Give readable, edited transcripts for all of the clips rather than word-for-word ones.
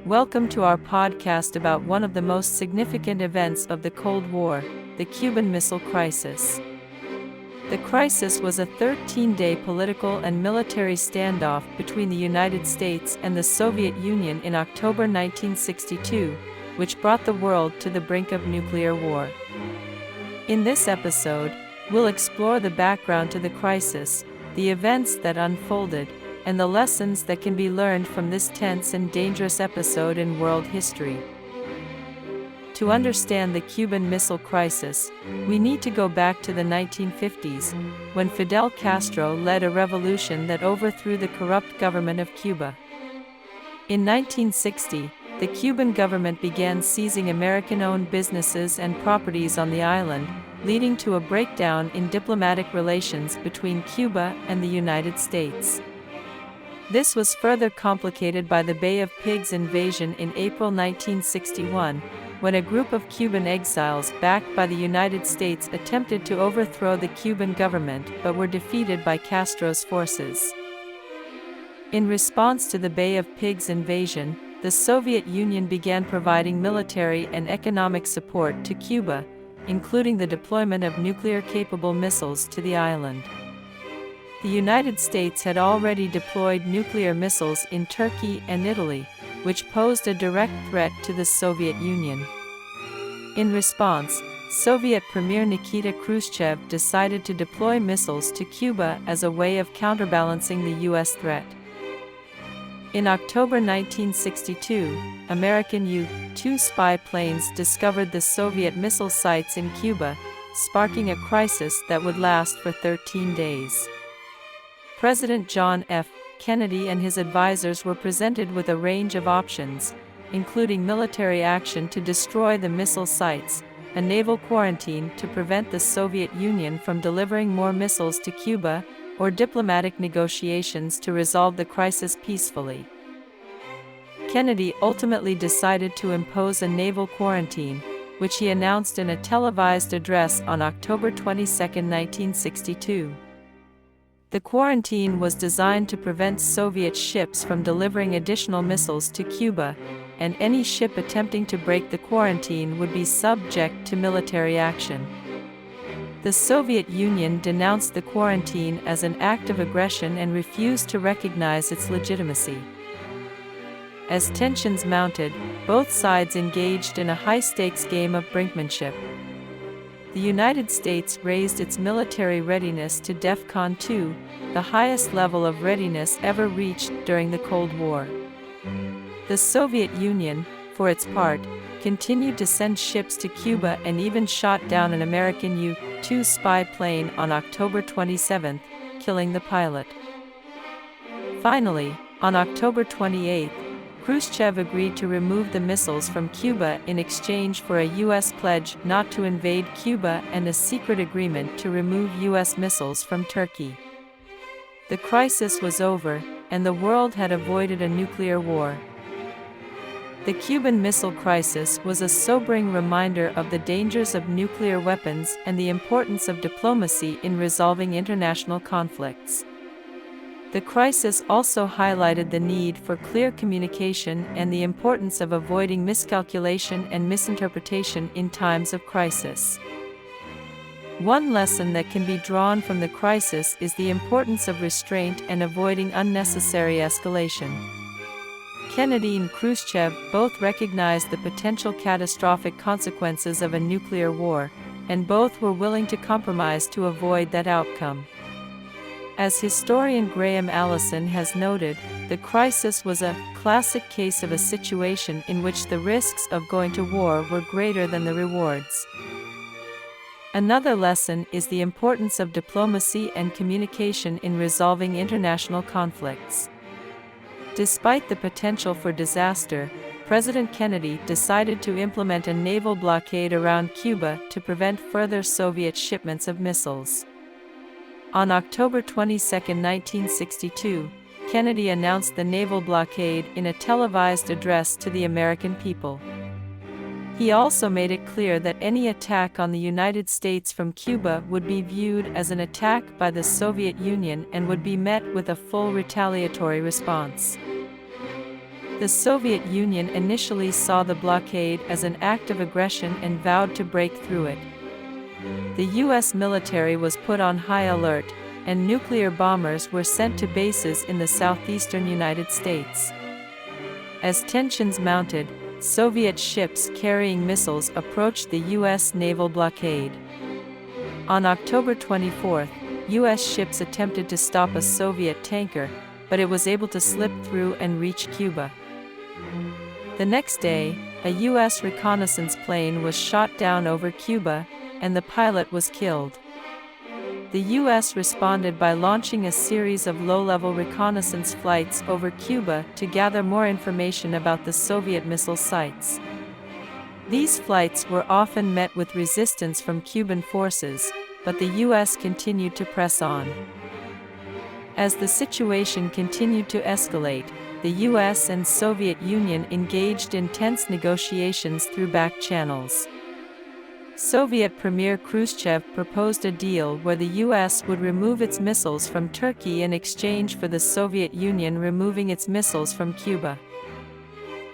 Welcome to our podcast about one of the most significant events of the Cold War, the Cuban Missile Crisis. The crisis was a 13-day political and military standoff between the United States and the Soviet Union in October 1962, which brought the world to the brink of nuclear war. In this episode, we'll explore the background to the crisis, the events that unfolded, and the lessons that can be learned from this tense and dangerous episode in world history. To understand the Cuban Missile Crisis, we need to go back to the 1950s, when Fidel Castro led a revolution that overthrew the corrupt government of Cuba. In 1960, the Cuban government began seizing American-owned businesses and properties on the island, leading to a breakdown in diplomatic relations between Cuba and the United States. This was further complicated by the Bay of Pigs invasion in April 1961, when a group of Cuban exiles backed by the United States attempted to overthrow the Cuban government but were defeated by Castro's forces. In response to the Bay of Pigs invasion, the Soviet Union began providing military and economic support to Cuba, including the deployment of nuclear-capable missiles to the island. The United States had already deployed nuclear missiles in Turkey and Italy, which posed a direct threat to the Soviet Union. In response, Soviet Premier Nikita Khrushchev decided to deploy missiles to Cuba as a way of counterbalancing the U.S. threat. In October 1962, American U-2 spy planes discovered the Soviet missile sites in Cuba, sparking a crisis that would last for 13 days. President John F. Kennedy and his advisors were presented with a range of options, including military action to destroy the missile sites, a naval quarantine to prevent the Soviet Union from delivering more missiles to Cuba, or diplomatic negotiations to resolve the crisis peacefully. Kennedy ultimately decided to impose a naval quarantine, which he announced in a televised address on October 22, 1962. The quarantine was designed to prevent Soviet ships from delivering additional missiles to Cuba, and any ship attempting to break the quarantine would be subject to military action. The Soviet Union denounced the quarantine as an act of aggression and refused to recognize its legitimacy. As tensions mounted, both sides engaged in a high-stakes game of brinkmanship. The United States raised its military readiness to DEFCON 2, the highest level of readiness ever reached during the Cold War. The Soviet Union, for its part, continued to send ships to Cuba and even shot down an American U-2 spy plane on October 27, killing the pilot. Finally, on October 28, Khrushchev agreed to remove the missiles from Cuba in exchange for a U.S. pledge not to invade Cuba and a secret agreement to remove U.S. missiles from Turkey. The crisis was over, and the world had avoided a nuclear war. The Cuban Missile Crisis was a sobering reminder of the dangers of nuclear weapons and the importance of diplomacy in resolving international conflicts. The crisis also highlighted the need for clear communication and the importance of avoiding miscalculation and misinterpretation in times of crisis. One lesson that can be drawn from the crisis is the importance of restraint and avoiding unnecessary escalation. Kennedy and Khrushchev both recognized the potential catastrophic consequences of a nuclear war, and both were willing to compromise to avoid that outcome. As historian Graham Allison has noted, the crisis was a classic case of a situation in which the risks of going to war were greater than the rewards. Another lesson is the importance of diplomacy and communication in resolving international conflicts. Despite the potential for disaster, President Kennedy decided to implement a naval blockade around Cuba to prevent further Soviet shipments of missiles. On October 22, 1962, Kennedy announced the naval blockade in a televised address to the American people. He also made it clear that any attack on the United States from Cuba would be viewed as an attack by the Soviet Union and would be met with a full retaliatory response. The Soviet Union initially saw the blockade as an act of aggression and vowed to break through it. The U.S. military was put on high alert, and nuclear bombers were sent to bases in the southeastern United States. As tensions mounted, Soviet ships carrying missiles approached the U.S. naval blockade. On October 24, U.S. ships attempted to stop a Soviet tanker, but it was able to slip through and reach Cuba. The next day, a U.S. reconnaissance plane was shot down over Cuba, and the pilot was killed. The U.S. responded by launching a series of low-level reconnaissance flights over Cuba to gather more information about the Soviet missile sites. These flights were often met with resistance from Cuban forces, but the U.S. continued to press on. As the situation continued to escalate, the U.S. and Soviet Union engaged in tense negotiations through back channels. Soviet Premier Khrushchev proposed a deal where the U.S. would remove its missiles from Turkey in exchange for the Soviet Union removing its missiles from Cuba.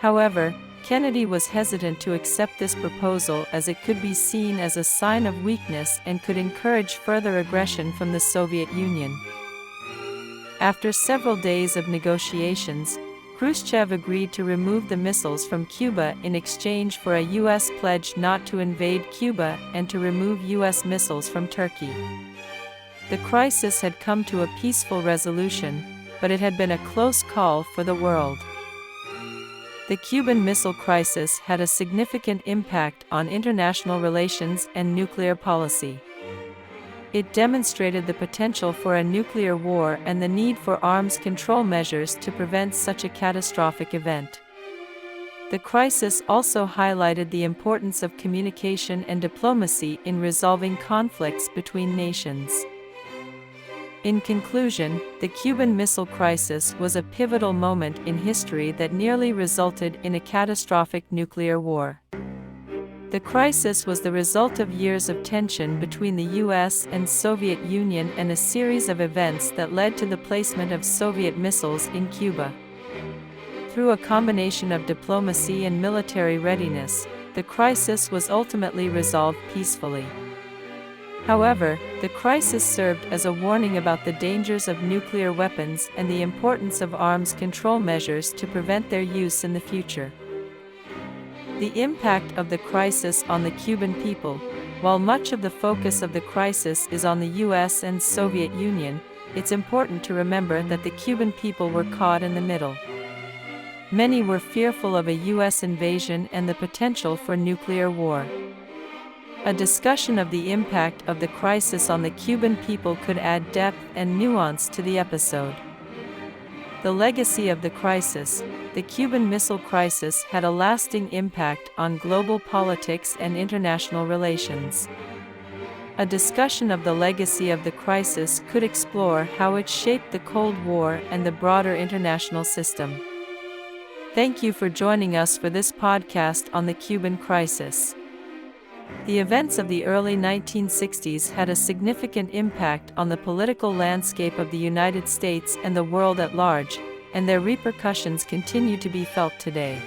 However, Kennedy was hesitant to accept this proposal as it could be seen as a sign of weakness and could encourage further aggression from the Soviet Union. After several days of negotiations, Khrushchev agreed to remove the missiles from Cuba in exchange for a U.S. pledge not to invade Cuba and to remove U.S. missiles from Turkey. The crisis had come to a peaceful resolution, but it had been a close call for the world. The Cuban Missile Crisis had a significant impact on international relations and nuclear policy. It demonstrated the potential for a nuclear war and the need for arms control measures to prevent such a catastrophic event. The crisis also highlighted the importance of communication and diplomacy in resolving conflicts between nations. In conclusion, the Cuban Missile Crisis was a pivotal moment in history that nearly resulted in a catastrophic nuclear war. The crisis was the result of years of tension between the U.S. and Soviet Union and a series of events that led to the placement of Soviet missiles in Cuba. Through a combination of diplomacy and military readiness, the crisis was ultimately resolved peacefully. However, the crisis served as a warning about the dangers of nuclear weapons and the importance of arms control measures to prevent their use in the future. The impact of the crisis on the Cuban people. While much of the focus of the crisis is on the U.S. and Soviet Union, it's important to remember that the Cuban people were caught in the middle. Many were fearful of a U.S. invasion and the potential for nuclear war. A discussion of the impact of the crisis on the Cuban people could add depth and nuance to the episode. The legacy of the crisis. The Cuban Missile Crisis had a lasting impact on global politics and international relations. A discussion of the legacy of the crisis could explore how it shaped the Cold War and the broader international system. Thank you for joining us for this podcast on the Cuban crisis. The events of the early 1960s had a significant impact on the political landscape of the United States and the world at large, and their repercussions continue to be felt today.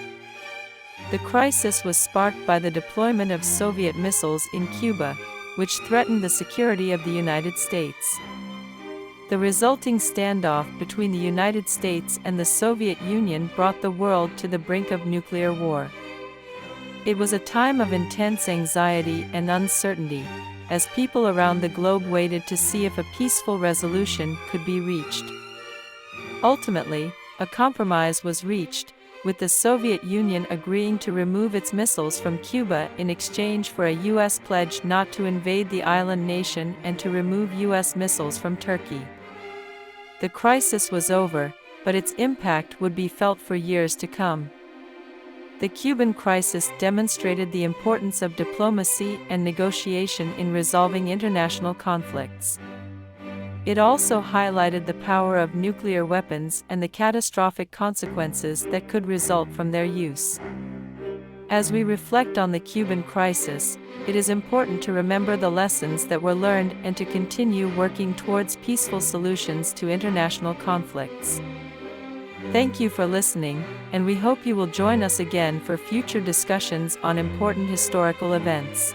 The crisis was sparked by the deployment of Soviet missiles in Cuba, which threatened the security of the United States. The resulting standoff between the United States and the Soviet Union brought the world to the brink of nuclear war. It was a time of intense anxiety and uncertainty, as people around the globe waited to see if a peaceful resolution could be reached. Ultimately, a compromise was reached, with the Soviet Union agreeing to remove its missiles from Cuba in exchange for a U.S. pledge not to invade the island nation and to remove U.S. missiles from Turkey. The crisis was over, but its impact would be felt for years to come. The Cuban crisis demonstrated the importance of diplomacy and negotiation in resolving international conflicts. It also highlighted the power of nuclear weapons and the catastrophic consequences that could result from their use. As we reflect on the Cuban crisis, it is important to remember the lessons that were learned and to continue working towards peaceful solutions to international conflicts. Thank you for listening, and we hope you will join us again for future discussions on important historical events.